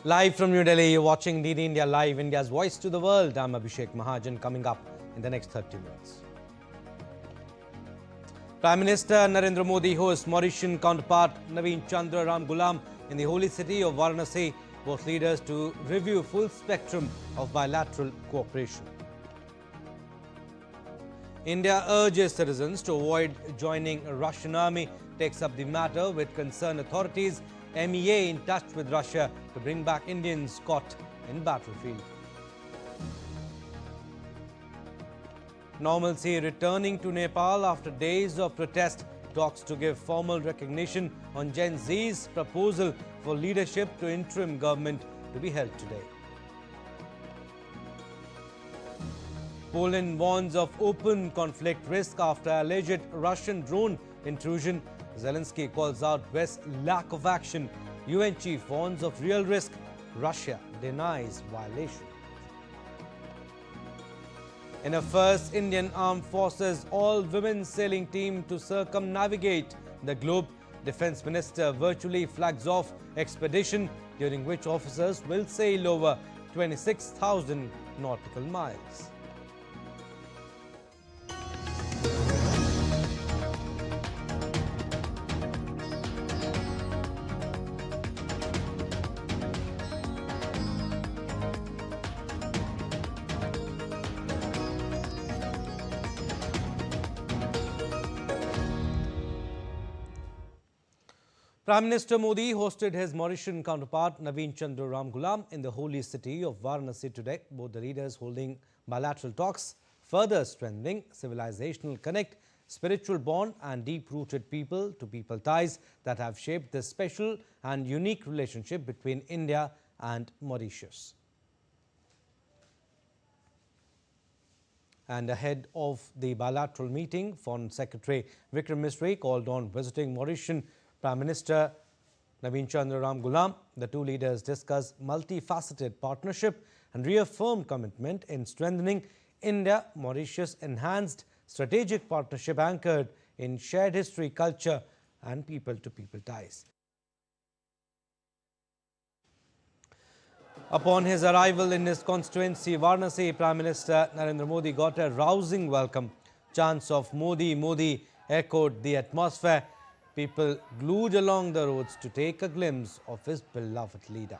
Live from New Delhi, you're watching DD India Live, India's voice to the world. I'm Abhishek Mahajan. Coming up in the next 30 minutes. Prime Minister Narendra Modi hosts Mauritian counterpart Naveen Chandra Ram Ghulam in the holy city of Varanasi. Both leaders to review full spectrum of bilateral cooperation. India urges citizens to avoid joining a Russian army, takes up the matter with concerned authorities. MEA in touch with Russia to bring back Indians caught in battlefield. Normalcy returning to Nepal after days of protest. Talks to give formal recognition on Gen Z's proposal for leadership to interim government to be held today. Poland warns of open conflict risk after alleged Russian drone intrusion. Zelensky calls out West's lack of action. UN chief warns of real risk. Russia denies violation. In a first Indian Armed Forces all-women sailing team to circumnavigate the globe, Defence Minister virtually flags off expedition during which officers will sail over 26,000 nautical miles. Prime Minister Modi hosted his Mauritian counterpart Naveen Chandra Ram Ghulam in the holy city of Varanasi today. Both the leaders holding bilateral talks, further strengthening civilizational connect, spiritual bond and deep-rooted people-to-people ties that have shaped this special and unique relationship between India and Mauritius. And ahead of the bilateral meeting, Foreign Secretary Vikram Misri called on visiting Mauritian Prime Minister Naveen Chandra Ram Ghulam. The two leaders discussed multifaceted partnership and reaffirmed commitment in strengthening India-Mauritius enhanced strategic partnership anchored in shared history, culture and people-to-people ties. Upon his arrival in his constituency, Varanasi, Prime Minister Narendra Modi got a rousing welcome. Chants of Modi, Modi echoed the atmosphere. People glued along the roads to take a glimpse of his beloved leader.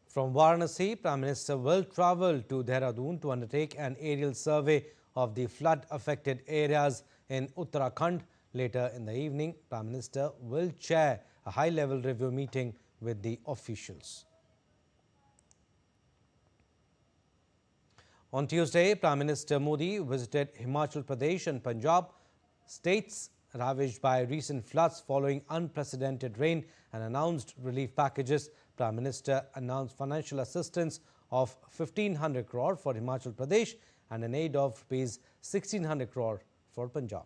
From Varanasi, Prime Minister will travel to Dehradun to undertake an aerial survey of the flood-affected areas in Uttarakhand. Later in the evening, Prime Minister will chair a high-level review meeting with the officials. On Tuesday, Prime Minister Modi visited Himachal Pradesh and Punjab, states ravaged by recent floods following unprecedented rain, and announced relief packages. Prime Minister announced financial assistance of 1,500 crore for Himachal Pradesh and an aid of Rs 1,600 crore for Punjab.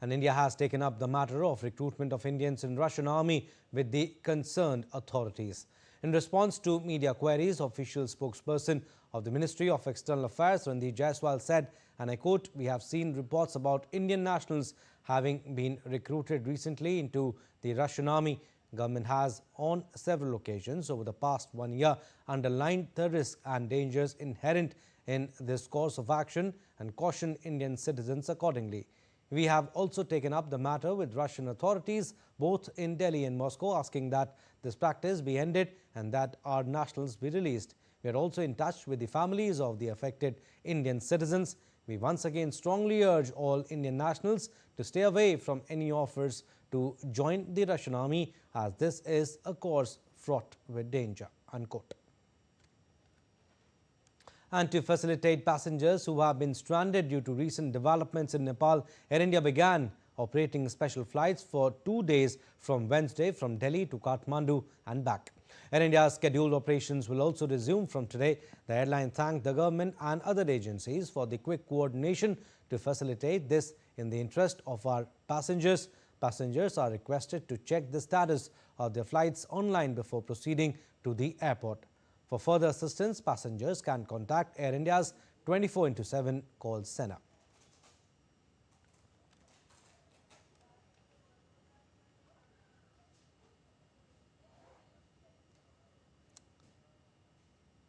And India has taken up the matter of recruitment of Indians in Russian army with the concerned authorities. In response to media queries, official spokesperson of the Ministry of External Affairs, Randeep Jaiswal, said, and I quote, "We have seen reports about Indian nationals having been recruited recently into the Russian army. Government has on several occasions over the past 1 year underlined the risks and dangers inherent in this course of action and cautioned Indian citizens accordingly. We have also taken up the matter with Russian authorities, both in Delhi and Moscow, asking that this practice be ended and that our nationals be released. We are also in touch with the families of the affected Indian citizens. We once again strongly urge all Indian nationals to stay away from any offers to join the Russian army, as this is a course fraught with danger, unquote. And to facilitate passengers who have been stranded due to recent developments in Nepal, Air India began operating special flights for 2 days from Wednesday from Delhi to Kathmandu and back. Air India's scheduled operations will also resume from today. The airline thanked the government and other agencies for the quick coordination to facilitate this in the interest of our passengers. Passengers are requested to check the status of their flights online before proceeding to the airport. For further assistance, passengers can contact Air India's 24/7 call center.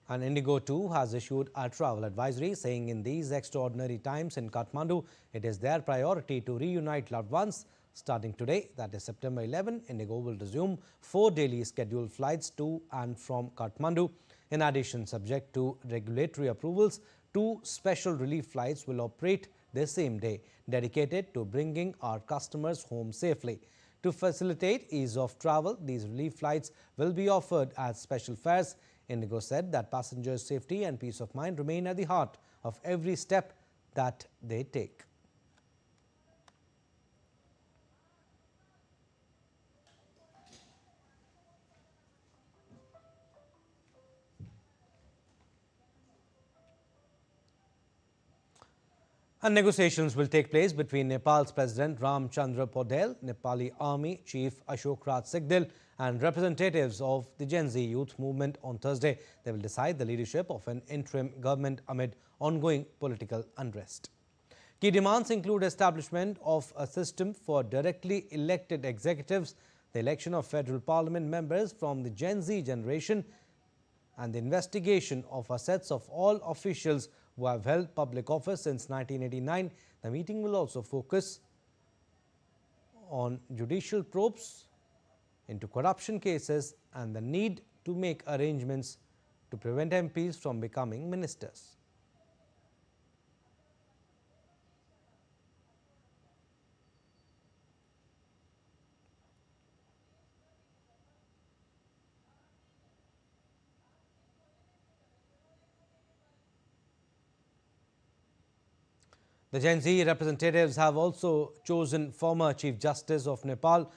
And Indigo too has issued a travel advisory saying in these extraordinary times in Kathmandu, it is their priority to reunite loved ones. Starting today, that is September 11, Indigo will resume 4 daily scheduled flights to and from Kathmandu. In addition, subject to regulatory approvals, 2 special relief flights will operate the same day, dedicated to bringing our customers home safely. To facilitate ease of travel, these relief flights will be offered as special fares. Indigo said that passengers' safety and peace of mind remain at the heart of every step that they take. And negotiations will take place between Nepal's President Ramchandra Podel, Nepali Army Chief Ashok Raj Sigdil and representatives of the Gen Z youth movement on Thursday. They will decide the leadership of an interim government amid ongoing political unrest. Key demands include establishment of a system for directly elected executives, the election of federal parliament members from the Gen Z generation, and the investigation of assets of all officials who have held public office since 1989. The meeting will also focus on judicial probes into corruption cases and the need to make arrangements to prevent MPs from becoming ministers. The Gen Z representatives have also chosen former Chief Justice of Nepal,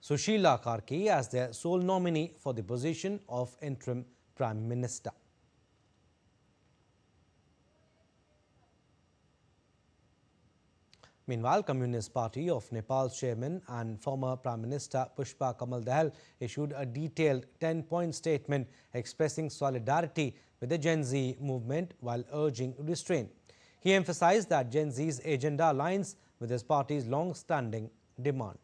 Sushila Karki, as their sole nominee for the position of interim Prime Minister. Meanwhile, Communist Party of Nepal's chairman and former Prime Minister Pushpa Kamal Dahal issued a detailed 10-point statement expressing solidarity with the Gen Z movement while urging restraint. He emphasized that Gen Z's agenda aligns with his party's long-standing demand.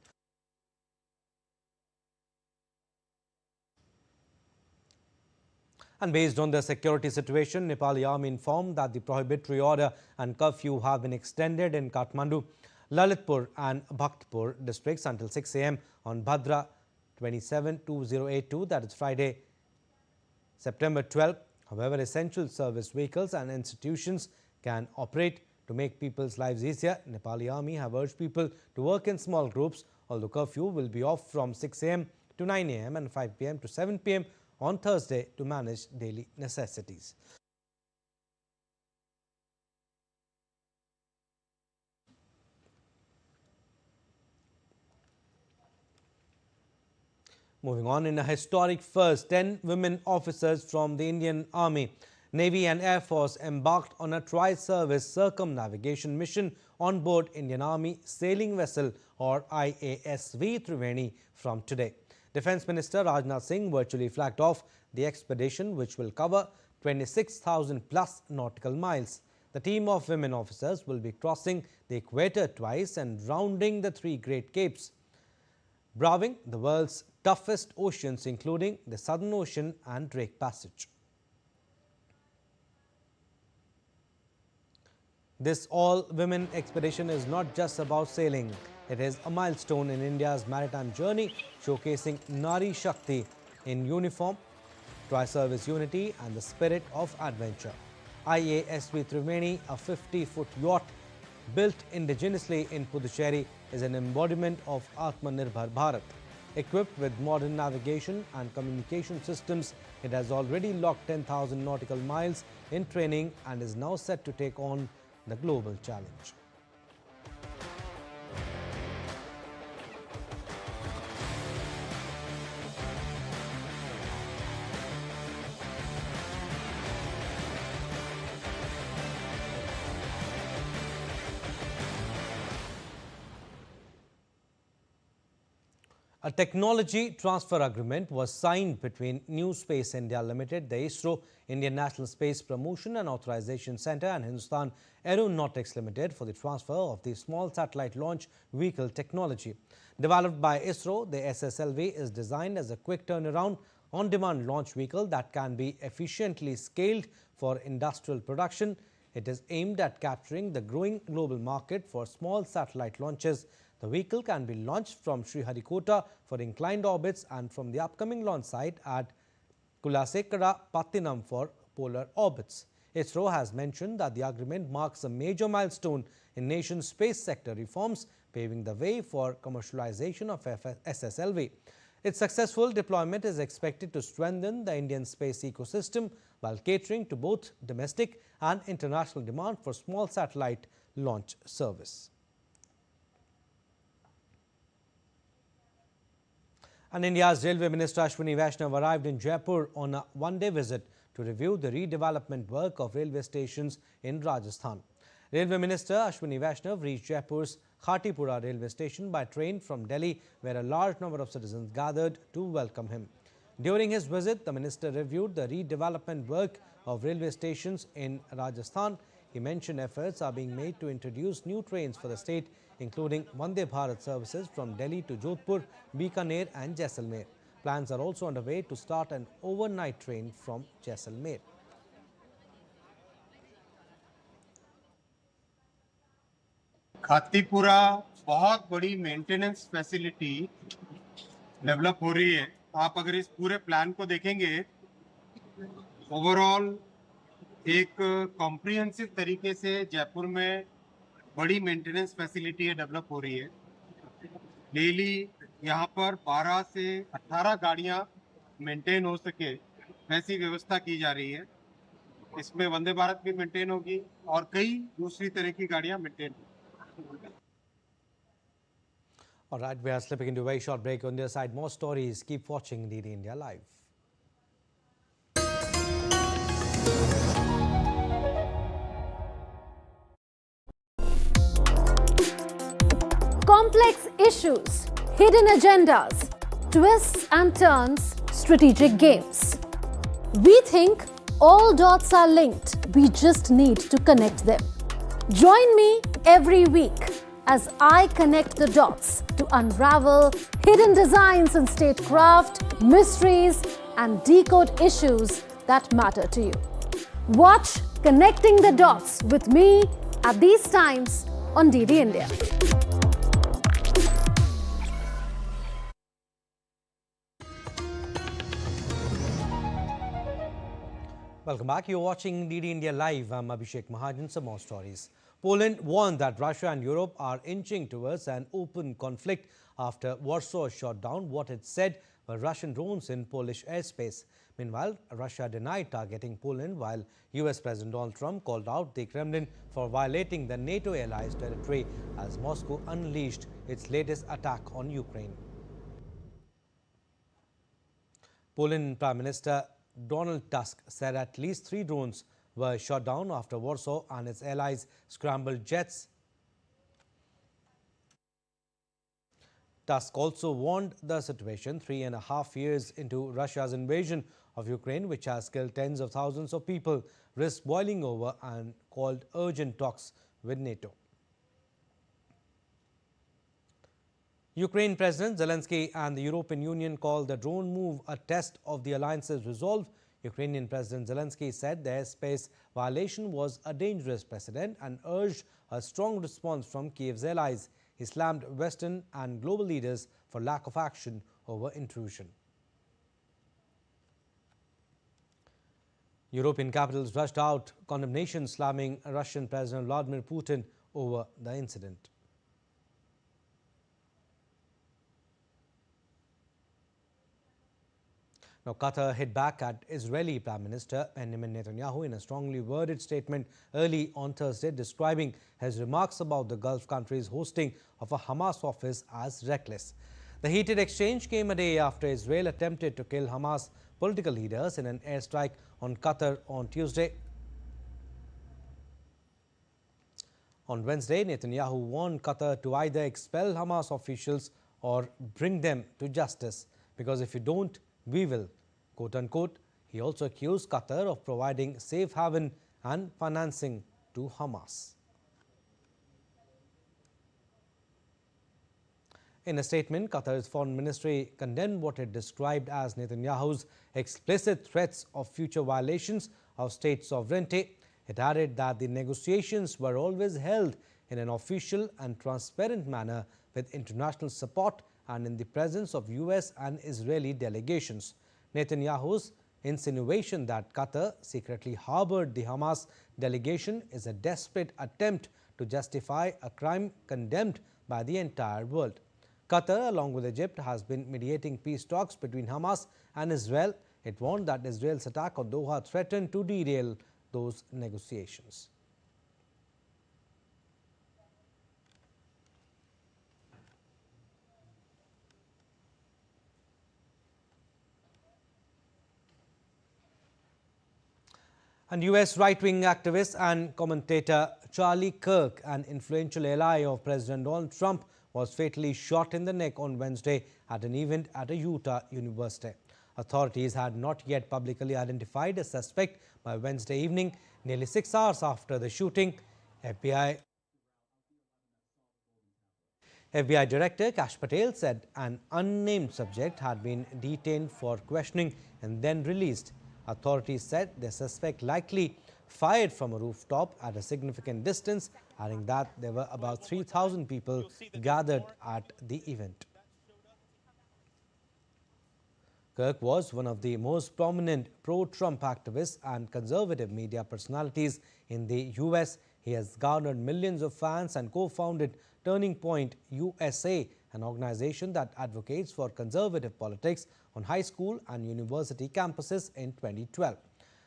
And based on the security situation, Nepali Army informed that the prohibitory order and curfew have been extended in Kathmandu, Lalitpur and Bhaktapur districts until 6 a.m. on Bhadra 27-2082, that is Friday, September 12. However, essential service vehicles and institutions can operate to make people's lives easier. Nepali Army have urged people to work in small groups, although curfew will be off from 6 a.m. to 9 a.m. and 5 p.m. to 7 p.m. on Thursday to manage daily necessities. Moving on, in a historic first, 10 women officers from the Indian Army, Navy and Air Force embarked on a tri-service circumnavigation mission on board Indian Army sailing vessel or IASV Triveni from today. Defence Minister Rajnath Singh virtually flagged off the expedition, which will cover 26,000 plus nautical miles. The team of women officers will be crossing the equator twice and rounding the 3 Great Capes, braving the world's toughest oceans, including the Southern Ocean and Drake Passage. This all-women expedition is not just about sailing. It is a milestone in India's maritime journey, showcasing Nari Shakti in uniform, tri-service unity and the spirit of adventure. IASV Triveni, a 50-foot yacht built indigenously in Puducherry, is an embodiment of Atmanirbhar Bharat. Equipped with modern navigation and communication systems, it has already logged 10,000 nautical miles in training and is now set to take on the global challenge. A technology transfer agreement was signed between New Space India Limited, the ISRO, Indian National Space Promotion and Authorization Centre and Hindustan Aeronautics Limited for the transfer of the small satellite launch vehicle technology. Developed by ISRO, the SSLV is designed as a quick turnaround, on-demand launch vehicle that can be efficiently scaled for industrial production. It is aimed at capturing the growing global market for small satellite launches. The vehicle can be launched from Sriharikota for inclined orbits and from the upcoming launch site at Kulasekara Pattinam for polar orbits. ISRO has mentioned that the agreement marks a major milestone in nation's space sector reforms, paving the way for commercialization of SSLV. Its successful deployment is expected to strengthen the Indian space ecosystem while catering to both domestic and international demand for small satellite launch service. And India's Railway Minister Ashwini Vaishnav arrived in Jaipur on a one-day visit to review the redevelopment work of railway stations in Rajasthan. Railway Minister Ashwini Vaishnav reached Jaipur's Khatipura railway station by train from Delhi, where a large number of citizens gathered to welcome him. During his visit, the minister reviewed the redevelopment work of railway stations in Rajasthan. He mentioned efforts are being made to introduce new trains for the state, including Vande Bharat services from Delhi to Jodhpur, Bikaner and Jaisalmer. Plans are also underway to start an overnight train from Jaisalmer. Khatipura बहुत बड़ी maintenance facility develop हो रही है। आप अगर इस पूरे plan को देखेंगे, ओवरऑल एक कॉम्प्रिहेंसिव तरीके से जयपुर में बड़ी मेंटेनेंस फैसिलिटी डेवलप हो रही है। डेली यहाँ पर 12 से 18 गाड़ियाँ मेंटेन हो सके ऐसी व्यवस्था की जा रही है। इसमें वंदे भारत भी मेंटेन होगी और कई दूसरी तरह की गाड़ियाँ मेंटेन होंगी। All right, we are slipping into a very short break. On the other side, more stories. Keep watching DD India Live. Complex issues, hidden agendas, twists and turns, strategic games. We think all dots are linked. We just need to connect them. Join me every week as I connect the dots to unravel hidden designs in statecraft, mysteries, and decode issues that matter to you. Watch Connecting the Dots with me at these times on DD India. Welcome back. You're watching DD India Live. I'm Abhishek Mahajan. Some more stories. Poland warned that Russia and Europe are inching towards an open conflict after Warsaw shot down what it said were Russian drones in Polish airspace. Meanwhile, Russia denied targeting Poland, while US President Donald Trump called out the Kremlin for violating the NATO allies' territory as Moscow unleashed its latest attack on Ukraine. Poland Prime Minister Donald Tusk said at least 3 drones were shot down after Warsaw and its allies scrambled jets. Tusk also warned the situation 3.5 years into Russia's invasion of Ukraine, which has killed tens of thousands of people, risks boiling over, and called urgent talks with NATO. Ukraine President Zelensky and the European Union called the drone move a test of the alliance's resolve. Ukrainian President Zelensky said the airspace violation was a dangerous precedent and urged a strong response from Kiev's allies. He slammed Western and global leaders for lack of action over intrusion. European capitals rushed out condemnation slamming Russian President Vladimir Putin over the incident. Now, Qatar hit back at Israeli Prime Minister Benjamin Netanyahu in a strongly worded statement early on Thursday, describing his remarks about the Gulf countries' hosting of a Hamas office as reckless. The heated exchange came a day after Israel attempted to kill Hamas political leaders in an airstrike on Qatar on Tuesday. On Wednesday, Netanyahu warned Qatar to either expel Hamas officials or bring them to justice, because if you don't, we will, quote unquote. He also accused Qatar of providing safe haven and financing to Hamas. In a statement, Qatar's foreign ministry condemned what it described as Netanyahu's explicit threats of future violations of state sovereignty. It added that the negotiations were always held in an official and transparent manner with international support and in the presence of US and Israeli delegations. Netanyahu's insinuation that Qatar secretly harbored the Hamas delegation is a desperate attempt to justify a crime condemned by the entire world. Qatar, along with Egypt, has been mediating peace talks between Hamas and Israel. It warned that Israel's attack on Doha threatened to derail those negotiations. And US right-wing activist and commentator Charlie Kirk, an influential ally of President Donald Trump, was fatally shot in the neck on Wednesday at an event at a Utah university. Authorities had not yet publicly identified a suspect by Wednesday evening, nearly 6 hours after the shooting. FBI Director Kash Patel said an unnamed subject had been detained for questioning and then released. Authorities said the suspect likely fired from a rooftop at a significant distance, adding that there were about 3,000 people gathered at the event. Kirk was one of the most prominent pro-Trump activists and conservative media personalities in the US. He has garnered millions of fans and co-founded Turning Point USA, an organization that advocates for conservative politics on high school and university campuses in 2012.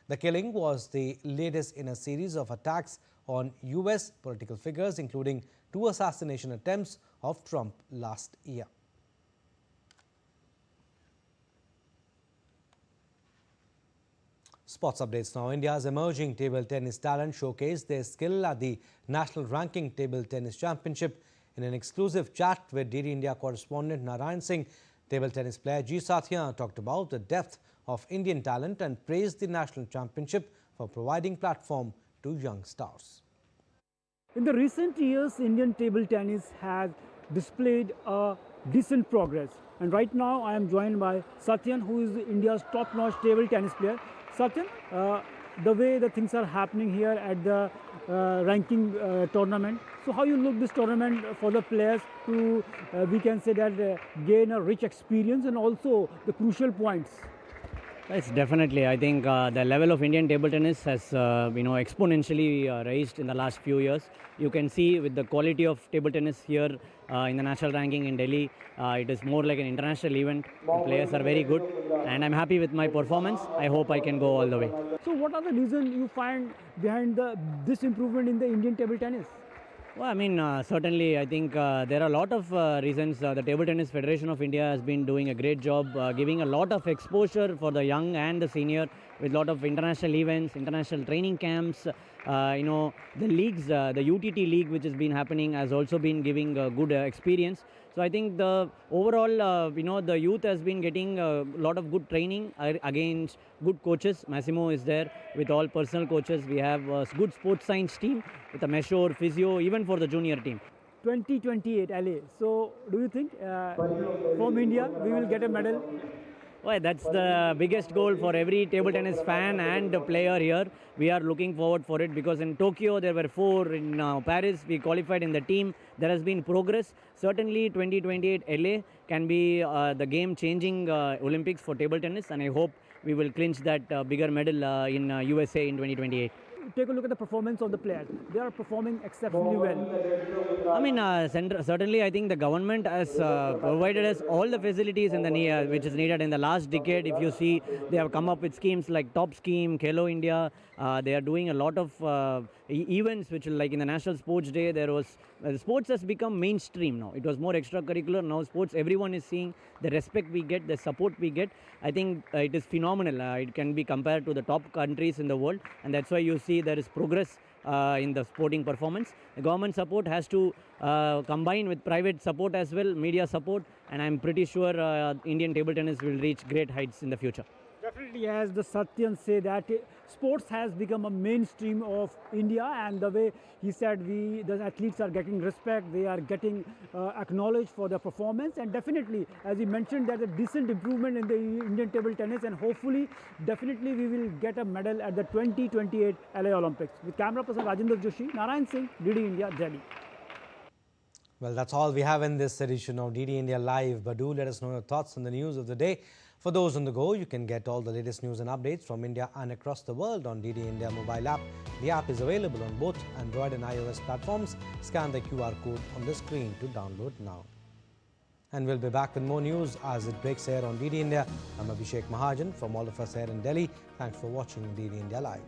The killing was the latest in a series of attacks on US political figures, including 2 assassination attempts of Trump last year. Sports updates now. India's emerging table tennis talent showcased their skill at the National Ranking Table Tennis Championship. In an exclusive chat with DD India correspondent Narayan Singh, table tennis player G. Satya talked about the depth of Indian talent and praised the national championship for providing platform to young stars. In the recent years, Indian table tennis has displayed a decent progress. And right now, I am joined by Satyan, who is India's top-notch table tennis player. Satyan, the way the things are happening here at the ranking tournament, so how you look this tournament for the players to, we can say that, gain a rich experience and also the crucial points? Yes, definitely. I think the level of Indian table tennis has, exponentially raised in the last few years. You can see with the quality of table tennis here in the national ranking in Delhi, it is more like an international event. The players are very good, and I'm happy with my performance. I hope I can go all the way. So, what are the reasons you find behind this improvement in the Indian table tennis? Well, I mean, certainly, I think there are a lot of reasons. The Table Tennis Federation of India has been doing a great job, giving a lot of exposure for the young and the senior with a lot of international events, international training camps. The leagues, the UTT league, which has been happening, has also been giving a good experience. So I think the overall, the youth has been getting a lot of good training against good coaches. Massimo is there with all personal coaches. We have a good sports science team with a measure, physio, even for the junior team. 2028 LA. So do you think from India we will get a medal? Well, that's the biggest goal for every table tennis fan and player here. We are looking forward for it because in Tokyo there were 4, in Paris we qualified in the team. There has been progress. Certainly 2028 LA can be the game-changing Olympics for table tennis, and I hope we will clinch that bigger medal in USA in 2028. take a look at the performance of the players. They are performing exceptionally well. I mean, certainly, I think the government has provided us all the facilities in the which is needed in the last decade. If you see, they have come up with schemes like Top Scheme, Khelo India. They are doing a lot of events, which like in the National Sports Day, there was sports has become mainstream now. It was more extracurricular. Now sports, everyone is seeing the respect we get, the support we get. I think it is phenomenal. It can be compared to the top countries in the world, and that's why you see there is progress in the sporting performance. The government support has to combine with private support as well, media support, and I'm pretty sure Indian table tennis will reach great heights in the future. Definitely, as the Satyan say that sports has become a mainstream of India, and the way he said the athletes are getting respect, they are getting acknowledged for their performance, and definitely, as he mentioned, there's a decent improvement in the Indian table tennis, and hopefully, definitely we will get a medal at the 2028 LA Olympics. With camera person Rajendra Joshi, Narayan Singh, DD India, Delhi. Well, that's all we have in this edition of DD India Live, but do let us know your thoughts on the news of the day. For those on the go, you can get all the latest news and updates from India and across the world on DD India mobile app. The app is available on both Android and iOS platforms. Scan the QR code on the screen to download now. And we'll be back with more news as it breaks here on DD India. I'm Abhishek Mahajan from all of us here in Delhi. Thanks for watching DD India Live.